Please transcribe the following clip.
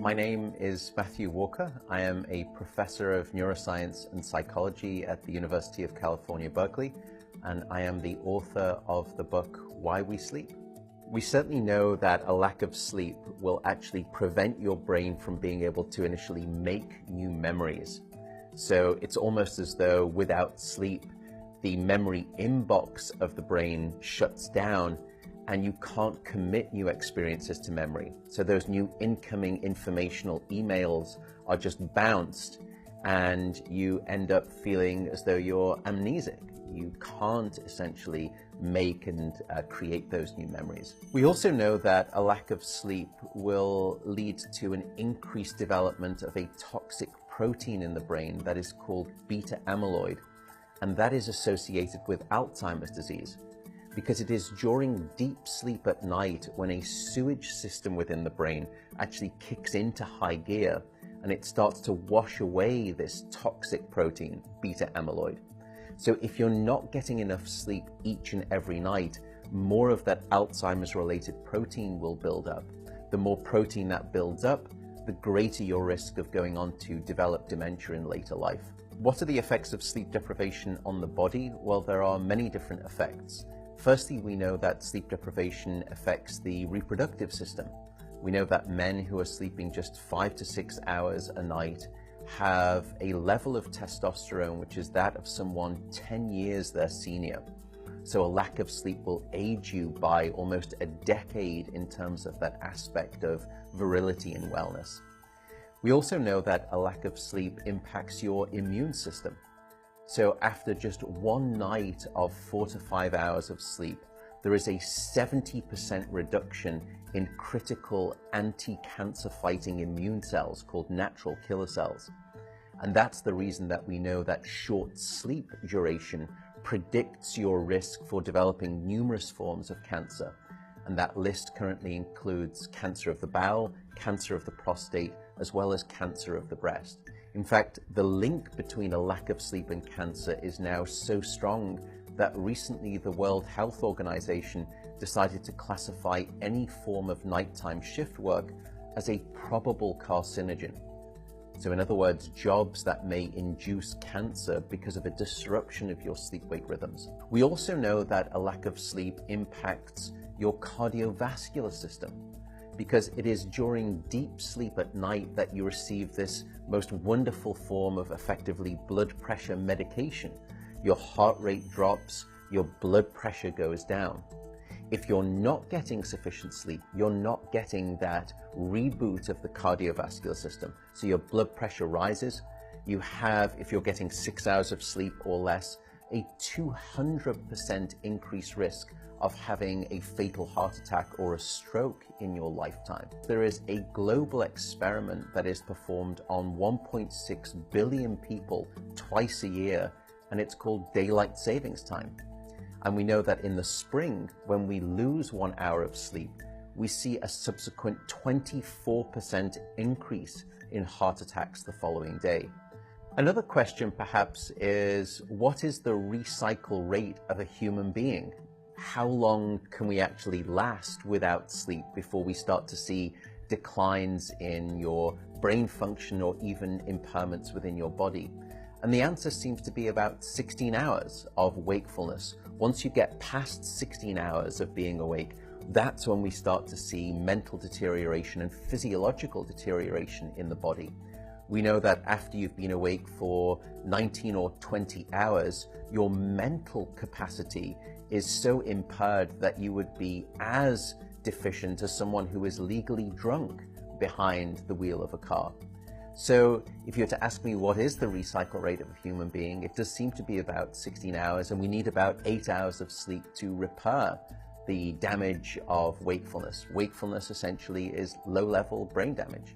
My name is Matthew Walker. I am a professor of neuroscience and psychology at the University of California, Berkeley, and I am the author of the book, Why We Sleep. We certainly know that a lack of sleep will actually prevent your brain from being able to initially make new memories. So it's almost as though without sleep, the memory inbox of the brain shuts down and you can't commit new experiences to memory. So those new incoming informational emails are just bounced and you end up feeling as though you're amnesic. You can't essentially make and create those new memories. We also know that a lack of sleep will lead to an increased development of a toxic protein in the brain that is called beta amyloid, and that is associated with Alzheimer's disease, because it is during deep sleep at night when a sewage system within the brain actually kicks into high gear and it starts to wash away this toxic protein, beta amyloid. So if you're not getting enough sleep each and every night, more of that Alzheimer's related protein will build up. The more protein that builds up, the greater your risk of going on to develop dementia in later life. What are the effects of sleep deprivation on the body? Well, there are many different effects. Firstly, we know that sleep deprivation affects the reproductive system. We know that men who are sleeping just 5 to 6 hours a night have a level of testosterone which is that of someone 10 years their senior. So a lack of sleep will age you by almost a decade in terms of that aspect of virility and wellness. We also know that a lack of sleep impacts your immune system. So after just one night of 4 to 5 hours of sleep, there is a 70% reduction in critical anti-cancer fighting immune cells called natural killer cells. And that's the reason that we know that short sleep duration predicts your risk for developing numerous forms of cancer. And that list currently includes cancer of the bowel, cancer of the prostate, as well as cancer of the breast. In fact, the link between a lack of sleep and cancer is now so strong that recently the World Health Organization decided to classify any form of nighttime shift work as a probable carcinogen. So in other words, jobs that may induce cancer because of a disruption of your sleep-wake rhythms. We also know that a lack of sleep impacts your cardiovascular system, because it is during deep sleep at night that you receive this most wonderful form of effectively blood pressure medication. Your heart rate drops, your blood pressure goes down. If you're not getting sufficient sleep, you're not getting that reboot of the cardiovascular system. So your blood pressure rises. You have, if you're getting 6 hours of sleep or less, a 200% increased risk of having a fatal heart attack or a stroke in your lifetime. There is a global experiment that is performed on 1.6 billion people twice a year, and it's called daylight savings time. And we know that in the spring, when we lose 1 hour of sleep, we see a subsequent 24% increase in heart attacks the following day. Another question perhaps is, what is the recycle rate of a human being? How long can we actually last without sleep before we start to see declines in your brain function or even impairments within your body? And the answer seems to be about 16 hours of wakefulness. Once you get past 16 hours of being awake, that's when we start to see mental deterioration and physiological deterioration in the body. We know that after you've been awake for 19 or 20 hours, your mental capacity is so impaired that you would be as deficient as someone who is legally drunk behind the wheel of a car. So if you were to ask me what is the recycle rate of a human being, it does seem to be about 16 hours, and we need about 8 hours of sleep to repair the damage of wakefulness. Wakefulness essentially is low-level brain damage.